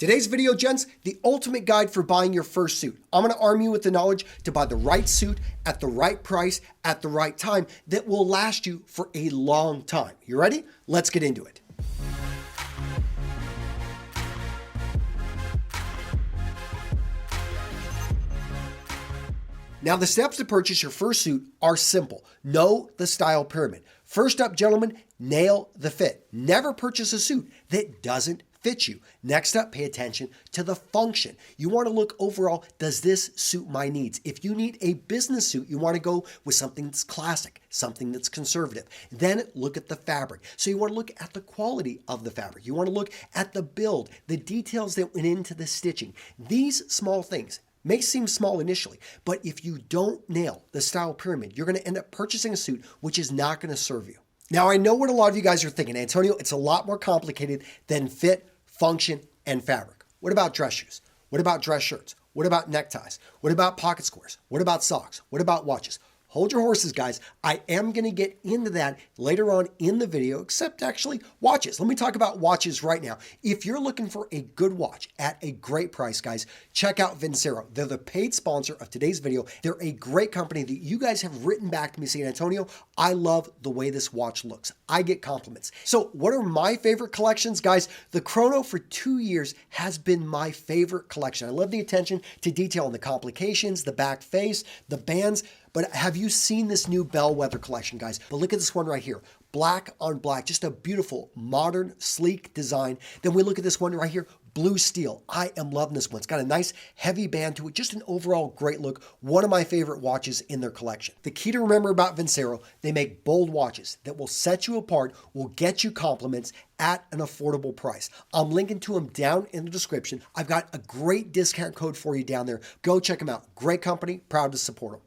Today's video, gents, the ultimate guide for buying your first suit. I'm going to arm you with the knowledge to buy the right suit at the right price at the right time that will last you for a long time. You ready? Let's get into it. Now, the steps to purchase your first suit are simple. Know the style pyramid. First up, gentlemen, nail the fit. Never purchase a suit that doesn't fit you. Next up, pay attention to the function. You want to look overall, does this suit my needs? If you need a business suit, you want to go with something that's classic, something that's conservative. Then look at the fabric. So you want to look at the quality of the fabric. You want to look at the build, the details that went into the stitching. These small things may seem small initially, but if you don't nail the style pyramid, you're going to end up purchasing a suit which is not going to serve you. Now, I know what a lot of you guys are thinking, Antonio, it's a lot more complicated than fit, function, and fabric. What about dress shoes? What about dress shirts? What about neckties? What about pocket squares? What about socks? What about watches? Hold your horses, guys. I am going to get into that later on in the video, except actually watches. Let me talk about watches right now. If you're looking for a good watch at a great price, guys, check out Vincero. They're the paid sponsor of today's video. They're a great company that you guys have written back to me saying, Antonio, I love the way this watch looks. I get compliments. So what are my favorite collections, guys? The Chrono for 2 years has been my favorite collection. I love the attention to detail on the complications, the back face, the bands. But have you seen this new Bellwether collection, guys? But look at this one right here. Black on black, just a beautiful, modern, sleek design. Then we look at this one right here, blue steel. I am loving this one. It's got a nice heavy band to it, just an overall great look. One of my favorite watches in their collection. The key to remember about Vincero, they make bold watches that will set you apart, will get you compliments at an affordable price. I'm linking to them down in the description. I've got a great discount code for you down there. Go check them out. Great company, proud to support them.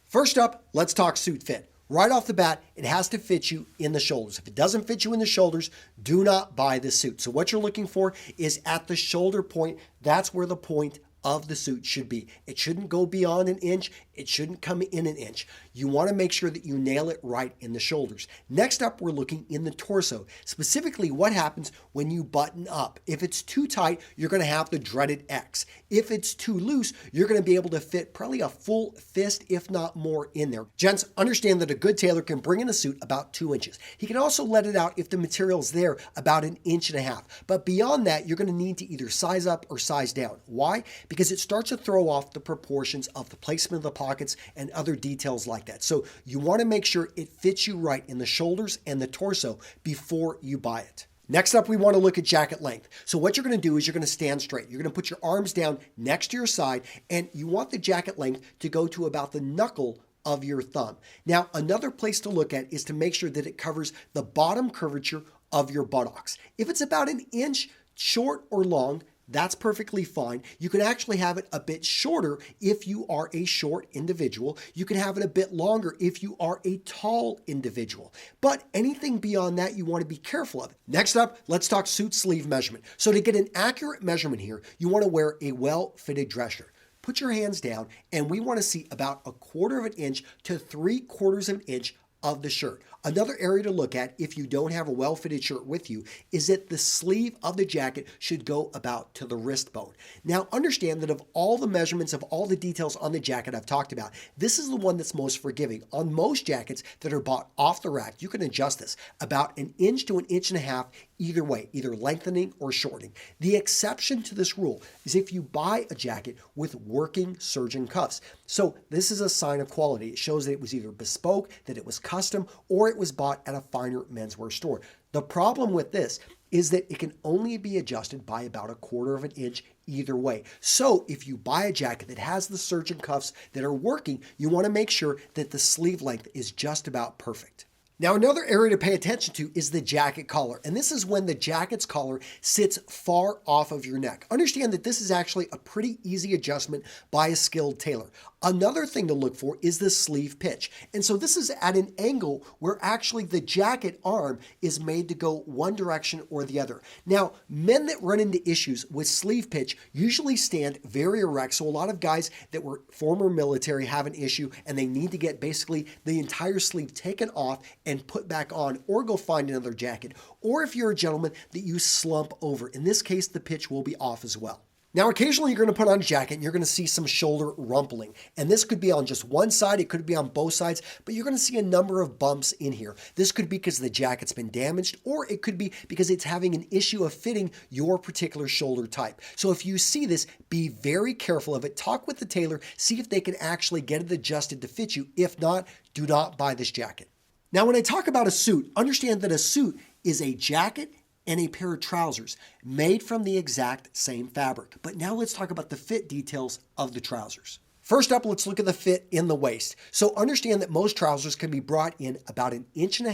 First up, let's talk suit fit. Right off the bat, it has to fit you in the shoulders. If it doesn't fit you in the shoulders, do not buy this suit. So what you're looking for is at the shoulder point. That's where the point of the suit should be. It shouldn't go beyond an inch. It shouldn't come in an inch. You want to make sure that you nail it right in the shoulders. Next up, we're looking in the torso. Specifically, what happens when you button up. If it's too tight, you're going to have the dreaded X. If it's too loose, you're going to be able to fit probably a full fist, if not more, in there. Gents, understand that a good tailor can bring in a suit about 2 inches. He can also let it out if the material's there about 1.5 inches. But beyond that, you're going to need to either size up or size down. Why? Because it starts to throw off the proportions of the placement of the pockets and other details like that. So you want to make sure it fits you right in the shoulders and the torso before you buy it. Next up, we want to look at jacket length. So what you're going to do is you're going to stand straight. You're going to put your arms down next to your side, and you want the jacket length to go to about the knuckle of your thumb. Now, another place to look at is to make sure that it covers the bottom curvature of your buttocks. If it's about 1 inch short or long, that's perfectly fine. You can actually have it a bit shorter if you are a short individual. You can have it a bit longer if you are a tall individual. But anything beyond that, you want to be careful of. Next up, let's talk suit sleeve measurement. So to get an accurate measurement here, you want to wear a well-fitted dress shirt. Put your hands down, and we want to see about 1/4 inch to 3/4 inch of the shirt. Another area to look at if you don't have a well-fitted shirt with you is that the sleeve of the jacket should go about to the wrist bone. Now, understand that of all the measurements of all the details on the jacket I've talked about, this is the one that's most forgiving. On most jackets that are bought off the rack, you can adjust this about 1 inch to 1.5 inches either way, either lengthening or shortening. The exception to this rule is if you buy a jacket with working surgeon cuffs. So this is a sign of quality. It shows that it was either bespoke, that it was custom, or it was bought at a finer menswear store. The problem with this is that it can only be adjusted by about 1/4 inch either way. So if you buy a jacket that has the surgeon cuffs that are working, you want to make sure that the sleeve length is just about perfect. Now, another area to pay attention to is the jacket collar. And this is when the jacket's collar sits far off of your neck. Understand that this is actually a pretty easy adjustment by a skilled tailor. Another thing to look for is the sleeve pitch. And so this is at an angle where actually the jacket arm is made to go one direction or the other. Now, men that run into issues with sleeve pitch usually stand very erect. So a lot of guys that were former military have an issue and they need to get basically the entire sleeve taken off and put back on, or go find another jacket. Or if you're a gentleman that you slump over, in this case, the pitch will be off as well. Now, occasionally you're going to put on a jacket and you're going to see some shoulder rumpling. And this could be on just one side, it could be on both sides, but you're going to see a number of bumps in here. This could be because the jacket's been damaged, or it could be because it's having an issue of fitting your particular shoulder type. So if you see this, be very careful of it. Talk with the tailor, see if they can actually get it adjusted to fit you. If not, do not buy this jacket. Now, when I talk about a suit, understand that a suit is a jacket and a pair of trousers made from the exact same fabric. But now let's talk about the fit details of the trousers. First up, let's look at the fit in the waist. So understand that most trousers can be brought in about 1.5 inches,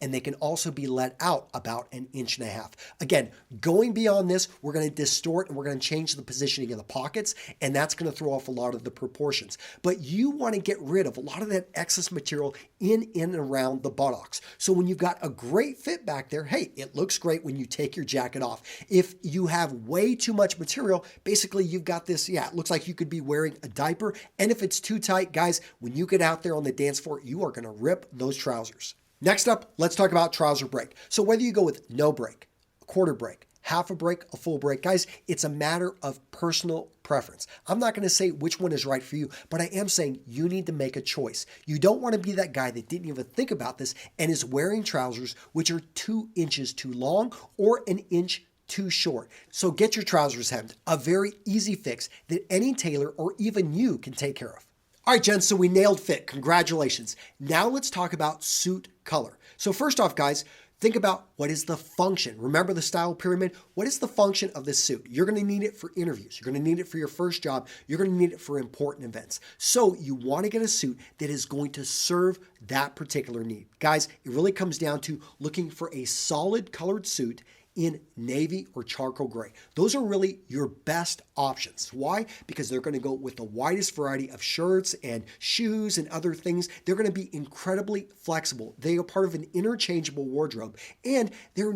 and they can also be let out about 1.5 inches. Again, going beyond this, we're going to distort and we're going to change the positioning of the pockets, and that's going to throw off a lot of the proportions. But you want to get rid of a lot of that excess material in and around the buttocks. So when you've got a great fit back there, hey, it looks great when you take your jacket off. If you have way too much material, basically you've got this, it looks like you could be wearing a diaper. And if it's too tight, guys, when you get out there on the dance floor, you are going to rip those trousers. Next up, let's talk about trouser break. So whether you go with no break, a quarter break, half a break, a full break, guys, it's a matter of personal preference. I'm not going to say which one is right for you, but I am saying you need to make a choice. You don't want to be that guy that didn't even think about this and is wearing trousers which are 2 inches too long or 1 inch too short. So get your trousers hemmed, a very easy fix that any tailor or even you can take care of. All right, gents, so we nailed fit. Congratulations. Now let's talk about suit color. So first off, guys, think about what is the function. Remember the style pyramid? What is the function of this suit? You're going to need it for interviews. You're going to need it for your first job. You're going to need it for important events. So you want to get a suit that is going to serve that particular need. Guys, it really comes down to looking for a solid colored suit in navy or charcoal gray. Those are really your best options. Why? Because they're going to go with the widest variety of shirts and shoes and other things. They're going to be incredibly flexible. They are part of an interchangeable wardrobe, and they're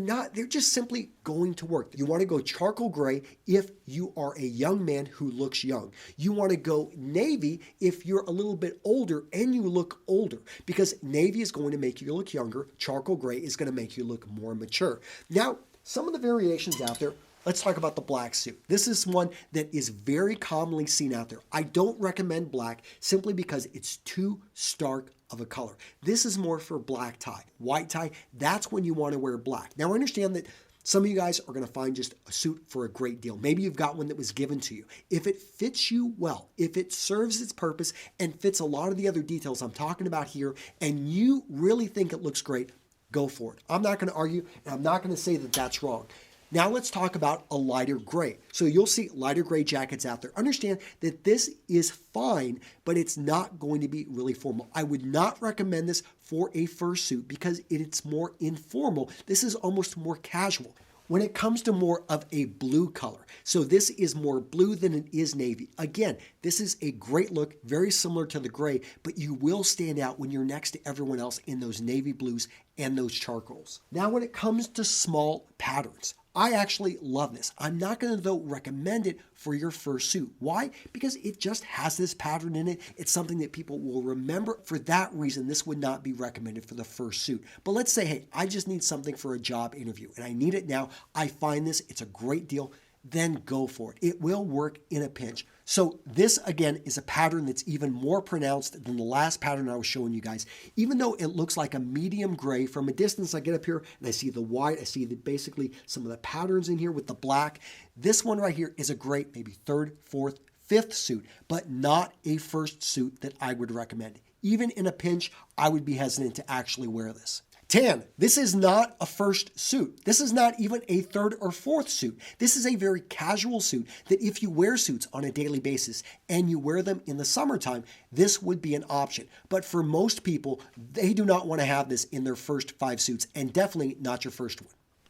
just simply going to work. You want to go charcoal gray if you are a young man who looks young. You want to go navy if you're a little bit older and you look older, because navy is going to make you look younger. Charcoal gray is going to make you look more mature. Now, some of the variations out there, let's talk about the black suit. This is one that is very commonly seen out there. I don't recommend black simply because it's too stark of a color. This is more for black tie. White tie, that's when you want to wear black. Now, I understand that some of you guys are going to find just a suit for a great deal. Maybe you've got one that was given to you. If it fits you well, if it serves its purpose and fits a lot of the other details I'm talking about here, and you really think it looks great, go for it. I'm not going to argue, and I'm not going to say that that's wrong. Now let's talk about a lighter gray. So you'll see lighter gray jackets out there. Understand that this is fine, but it's not going to be really formal. I would not recommend this for a fursuit because it's more informal. This is almost more casual. When it comes to more of a blue color, so this is more blue than it is navy. Again, this is a great look, very similar to the gray, but you will stand out when you're next to everyone else in those navy blues and those charcoals. Now, when it comes to small patterns, I actually love this. I'm not going to, though, recommend it for your fursuit. Why? Because it just has this pattern in it. It's something that people will remember. For that reason, this would not be recommended for the fursuit. But let's say, hey, I just need something for a job interview, and I need it now. I find this. It's a great deal. Then go for it. It will work in a pinch. So this, again, is a pattern that's even more pronounced than the last pattern I was showing you guys. Even though it looks like a medium gray, from a distance I get up here and I see the white, I see basically some of the patterns in here with the black. This one right here is a great maybe third, fourth, fifth suit, but not a first suit that I would recommend. Even in a pinch, I would be hesitant to actually wear this. Tan, this is not a first suit. This is not even a third or fourth suit. This is a very casual suit that if you wear suits on a daily basis and you wear them in the summertime, this would be an option. But for most people, they do not want to have this in their first 5 suits, and definitely not your first one.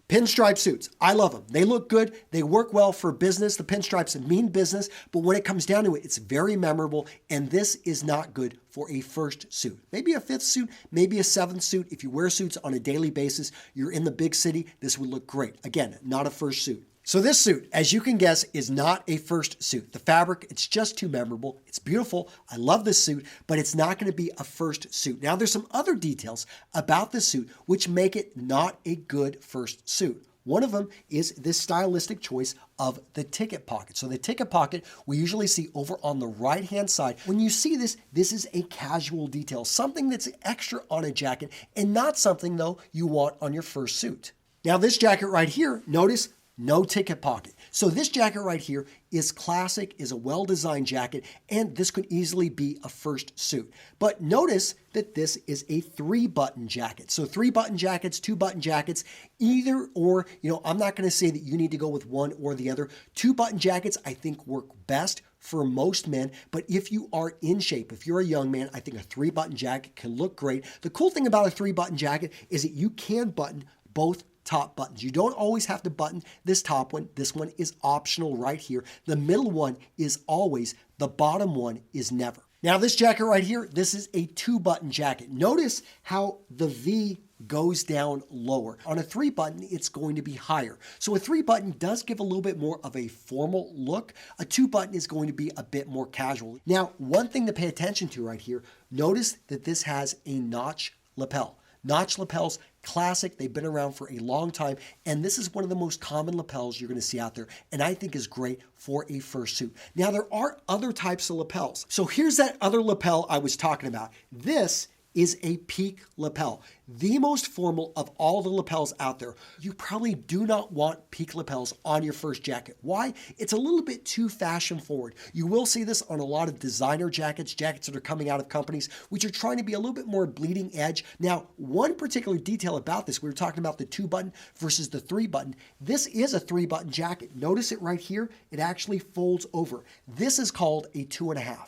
Pinstripe suits. I love them. They look good. They work well for business. The pinstripes mean business, but when it comes down to it, it's very memorable, and this is not good for a first suit. Maybe a 5th suit, maybe a 7th suit. If you wear suits on a daily basis, you're in the big city, this would look great. Again, not a first suit. So this suit, as you can guess, is not a first suit. The fabric, it's just too memorable. It's beautiful. I love this suit, but it's not going to be a first suit. Now, there's some other details about the suit which make it not a good first suit. One of them is this stylistic choice of the ticket pocket. So the ticket pocket we usually see over on the right-hand side. When you see this, this is a casual detail, something that's extra on a jacket and not something, though, you want on your first suit. Now, this jacket right here, notice no ticket pocket. So this jacket right here is classic, is a well-designed jacket, and this could easily be a first suit. But notice that this is a 3-button jacket. So 3-button jackets, 2-button jackets, either or, I'm not going to say that you need to go with one or the other. 2-button jackets, I think, work best for most men, but if you are in shape, if you're a young man, I think a 3-button jacket can look great. The cool thing about a 3-button jacket is that you can button both top buttons. You don't always have to button this top one. This one is optional right here. The middle one is always, the bottom one is never. Now this jacket right here, this is a 2-button jacket. Notice how the V goes down lower. On a 3-button, it's going to be higher. So a 3-button does give a little bit more of a formal look. A 2-button is going to be a bit more casual. Now, one thing to pay attention to right here, notice that this has a notch lapel. Notch lapels, classic. They've been around for a long time. And this is one of the most common lapels you're going to see out there. And I think is great for a fursuit. Now, there are other types of lapels. So here's that other lapel I was talking about. This is a peak lapel. The most formal of all the lapels out there. You probably do not want peak lapels on your first jacket. Why? It's a little bit too fashion forward. You will see this on a lot of designer jackets, jackets that are coming out of companies, which are trying to be a little bit more bleeding edge. Now, one particular detail about this, we were talking about the 2-button versus the 3-button. This is a 3-button jacket. Notice it right here. It actually folds over. This is called a 2.5.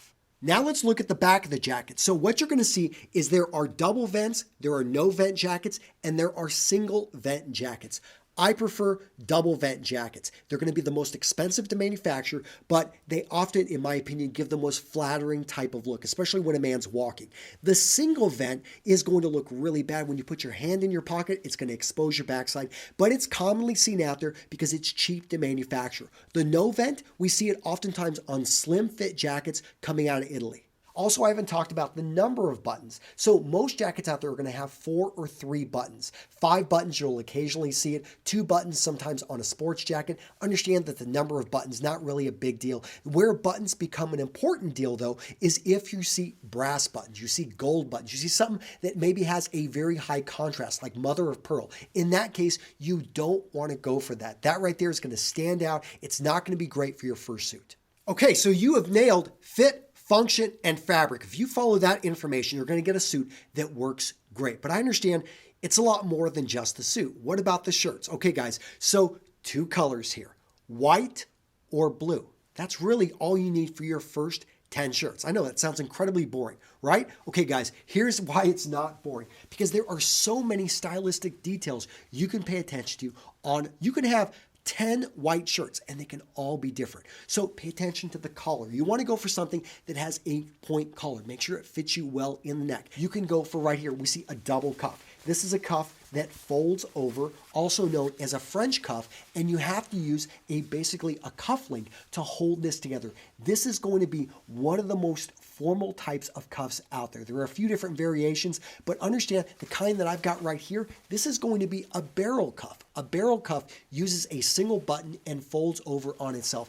Now let's look at the back of the jacket. So what you're going to see is there are double vents, there are no vent jackets, and there are single vent jackets. I prefer double vent jackets. They're going to be the most expensive to manufacture, but they often, in my opinion, give the most flattering type of look, especially when a man's walking. The single vent is going to look really bad when you put your hand in your pocket. It's going to expose your backside, but it's commonly seen out there because it's cheap to manufacture. The no vent, we see it oftentimes on slim fit jackets coming out of Italy. Also, I haven't talked about the number of buttons. So most jackets out there are going to have 4 or 3 buttons. 5 buttons, you'll occasionally see it. 2 buttons sometimes on a sports jacket. Understand that the number of buttons, not really a big deal. Where buttons become an important deal, though, is if you see brass buttons, you see gold buttons, you see something that maybe has a very high contrast, like mother of pearl. In that case, you don't want to go for that. That right there is going to stand out. It's not going to be great for your fursuit. Okay, so you have nailed fit, function, and fabric. If you follow that information, you're going to get a suit that works great. But I understand it's a lot more than just the suit. What about the shirts? Okay, guys, so 2 colors here, white or blue. That's really all you need for your first 10 shirts. I know that sounds incredibly boring, right? Okay, guys, here's why it's not boring. Because there are so many stylistic details you can pay attention to on, you can have 10 white shirts and they can all be different. So pay attention to the collar. You want to go for something that has a point collar. Make sure it fits you well in the neck. You can go for right here, we see a double cuff. This is a cuff that folds over, also known as a French cuff, and you have to use basically a cuff link to hold this together. This is going to be one of the most formal types of cuffs out there. There are a few different variations, but understand the kind that I've got right here, this is going to be a barrel cuff. A barrel cuff uses a single button and folds over on itself.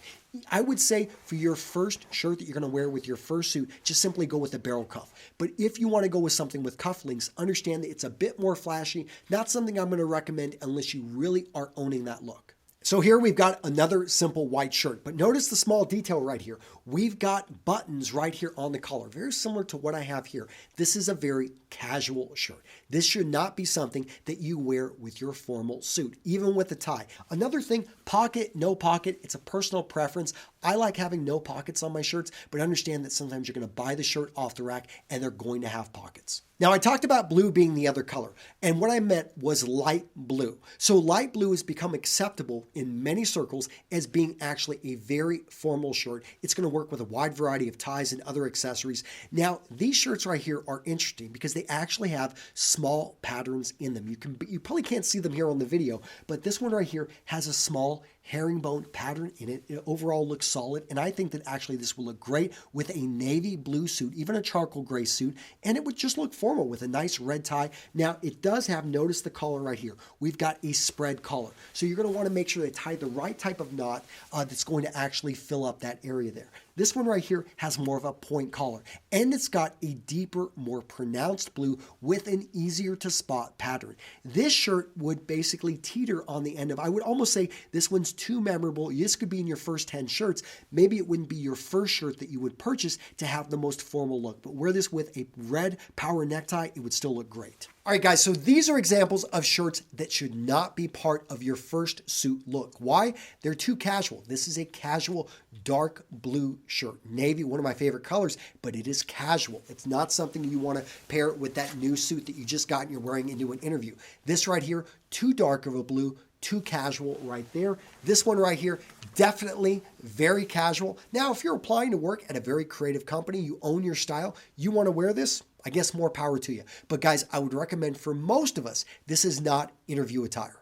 I would say for your first shirt that you're going to wear with your first suit, just simply go with a barrel cuff. But if you want to go with something with cufflinks, understand that it's a bit more flashy, not something I'm going to recommend unless you really are owning that look. So here we've got another simple white shirt, but notice the small detail right here. We've got buttons right here on the collar, very similar to what I have here. This is a very casual shirt. This should not be something that you wear with your formal suit, even with a tie. Another thing, pocket, no pocket, it's a personal preference. I like having no pockets on my shirts, but understand that sometimes you're going to buy the shirt off the rack and they're going to have pockets. Now, I talked about blue being the other color, and what I meant was light blue. So light blue has become acceptable in many circles as being actually a very formal shirt. It's going to work with a wide variety of ties and other accessories. Now, these shirts right here are interesting because they actually have small patterns in them. You probably can't see them here on the video, but this one right here has a small herringbone pattern in it. It overall looks solid, and I think that actually this will look great with a navy blue suit, even a charcoal gray suit, and it would just look formal with a nice red tie. Now, it does have, notice the collar right here. We've got a spread collar, so you're going to want to make sure they tie the right type of knot that's going to actually fill up that area there. This one right here has more of a point collar, and it's got a deeper, more pronounced blue with an easier to spot pattern. This shirt would basically teeter on the end of, I would almost say this one's too memorable. This could be in your first 10 shirts. Maybe it wouldn't be your first shirt that you would purchase to have the most formal look, but wear this with a red power necktie, it would still look great. All right, guys, so these are examples of shirts that should not be part of your first suit look. Why? They're too casual. This is a casual dark blue shirt. Navy, one of my favorite colors, but it is casual. It's not something you want to pair with that new suit that you just got and you're wearing into an interview. This right here, too dark of a blue, too casual right there. This one right here, definitely very casual. Now, if you're applying to work at a very creative company, you own your style, you want to wear this, I guess more power to you. But guys, I would recommend for most of us, this is not interview attire.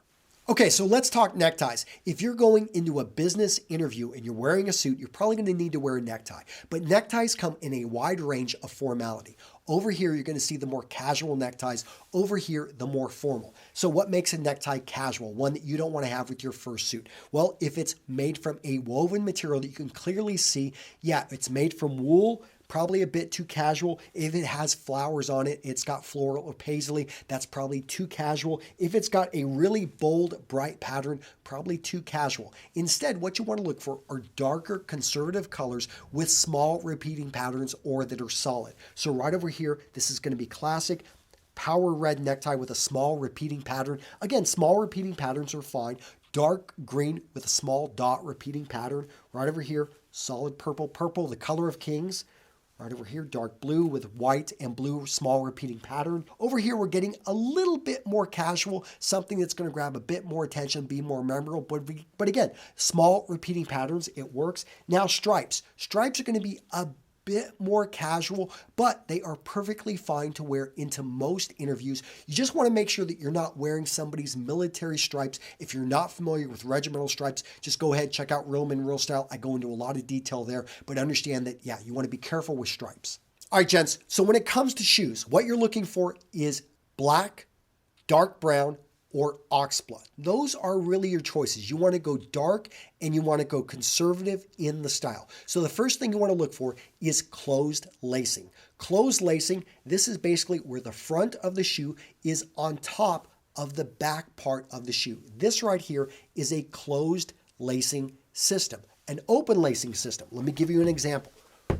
Okay, so let's talk neckties. If you're going into a business interview and you're wearing a suit, you're probably going to need to wear a necktie. But neckties come in a wide range of formality. Over here, you're going to see the more casual neckties. Over here, the more formal. So what makes a necktie casual, one that you don't want to have with your first suit? Well, if it's made from a woven material that you can clearly see, yeah, it's made from wool, probably a bit too casual. If it has flowers on it, it's got floral or paisley, that's probably too casual. If it's got a really bold, bright pattern, probably too casual. Instead, what you want to look for are darker, conservative colors with small repeating patterns or that are solid. So right over here, this is going to be classic. Power red necktie with a small repeating pattern. Again, small repeating patterns are fine. Dark green with a small dot repeating pattern. Right over here, solid purple. Purple, the color of kings. Right over here, dark blue with white and blue, small repeating pattern. Over here, we're getting a little bit more casual, something that's going to grab a bit more attention, be more memorable. But again, small repeating patterns, it works. Now stripes. Stripes are going to be a bit more casual, but they are perfectly fine to wear into most interviews. You just want to make sure that you're not wearing somebody's military stripes. If you're not familiar with regimental stripes, just go ahead, check out Real Men Real Style. I go into a lot of detail there, but understand that, yeah, you want to be careful with stripes. All right, gents, so when it comes to shoes, what you're looking for is black, dark brown, or oxblood. Those are really your choices. You want to go dark and you want to go conservative in the style. So the first thing you want to look for is closed lacing. Closed lacing, this is basically where the front of the shoe is on top of the back part of the shoe. This right here is a closed lacing system. An open lacing system, let me give you an example.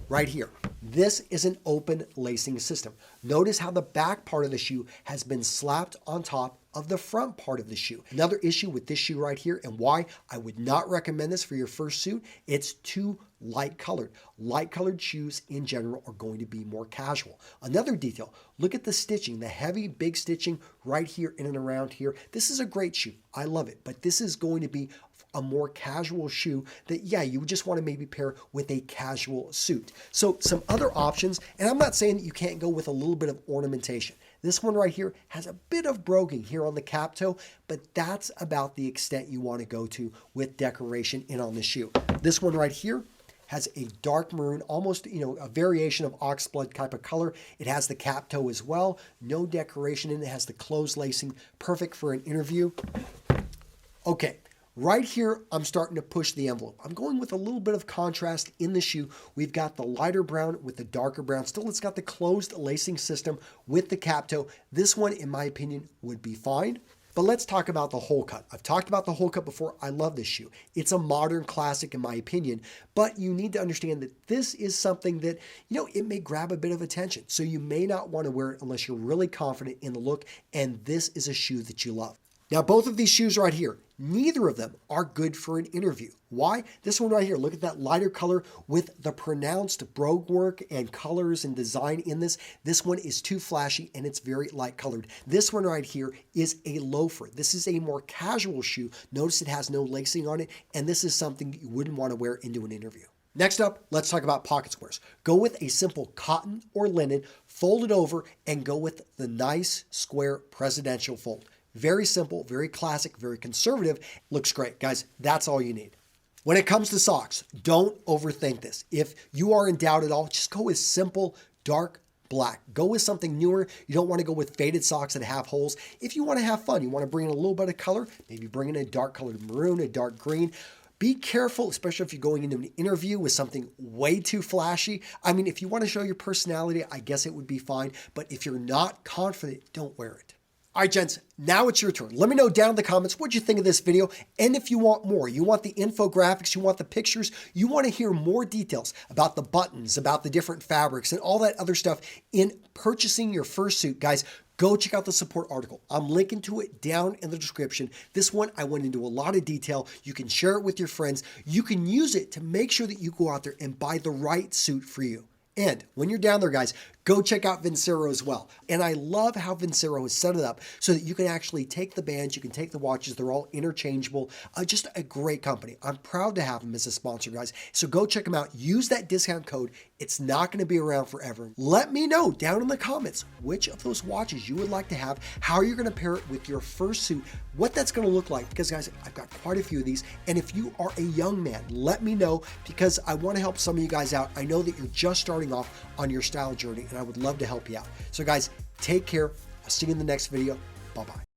Right here, this is an open lacing system. Notice how the back part of the shoe has been slapped on top of the front part of the shoe. Another issue with this shoe right here and why I would not recommend this for your first suit, it's too light colored. Light colored shoes in general are going to be more casual. Another detail, look at the stitching, the heavy big stitching right here in and around here. This is a great shoe. I love it, but this is going to be a more casual shoe that, yeah, you would just want to maybe pair with a casual suit. So some other options, and I'm not saying that you can't go with a little bit of ornamentation. This one right here has a bit of broguing here on the cap toe, but that's about the extent you want to go to with decoration in on the shoe. This one right here has a dark maroon, almost, a variation of oxblood type of color. It has the cap toe as well. No decoration in it. It has the closed lacing, perfect for an interview. Okay. Right here, I'm starting to push the envelope. I'm going with a little bit of contrast in the shoe. We've got the lighter brown with the darker brown. Still, it's got the closed lacing system with the cap toe. This one, in my opinion, would be fine. But let's talk about the hole cut. I've talked about the hole cut before. I love this shoe. It's a modern classic in my opinion, but you need to understand that this is something that, it may grab a bit of attention. So you may not want to wear it unless you're really confident in the look, and this is a shoe that you love. Now, both of these shoes right here, neither of them are good for an interview. Why? This one right here, look at that lighter color with the pronounced brogue work and colors and design in this. This one is too flashy and it's very light colored. This one right here is a loafer. This is a more casual shoe. Notice it has no lacing on it, and this is something that you wouldn't want to wear into an interview. Next up, let's talk about pocket squares. Go with a simple cotton or linen, fold it over, and go with the nice square presidential fold. Very simple, very classic, very conservative. Looks great. Guys, that's all you need. When it comes to socks, don't overthink this. If you are in doubt at all, just go with simple, dark black. Go with something newer. You don't want to go with faded socks that have holes. If you want to have fun, you want to bring in a little bit of color, maybe bring in a dark colored maroon, a dark green. Be careful, especially if you're going into an interview with something way too flashy. I mean, if you want to show your personality, I guess it would be fine. But if you're not confident, don't wear it. All right, gents, now it's your turn. Let me know down in the comments what you think of this video. And if you want more, you want the infographics, you want the pictures, you want to hear more details about the buttons, about the different fabrics and all that other stuff in purchasing your first suit, guys, go check out the support article. I'm linking to it down in the description. This one, I went into a lot of detail. You can share it with your friends. You can use it to make sure that you go out there and buy the right suit for you. And when you're down there, guys, go check out Vincero as well. And I love how Vincero has set it up so that you can actually take the bands, you can take the watches, they're all interchangeable. Just a great company. I'm proud to have them as a sponsor, guys. So go check them out. Use that discount code. It's not going to be around forever. Let me know down in the comments which of those watches you would like to have, how you're going to pair it with your first suit, what that's going to look like. Because, guys, I've got quite a few of these. And if you are a young man, let me know because I want to help some of you guys out. I know that you're just starting off on your style journey and I would love to help you out. So guys, take care. I'll see you in the next video. Bye-bye.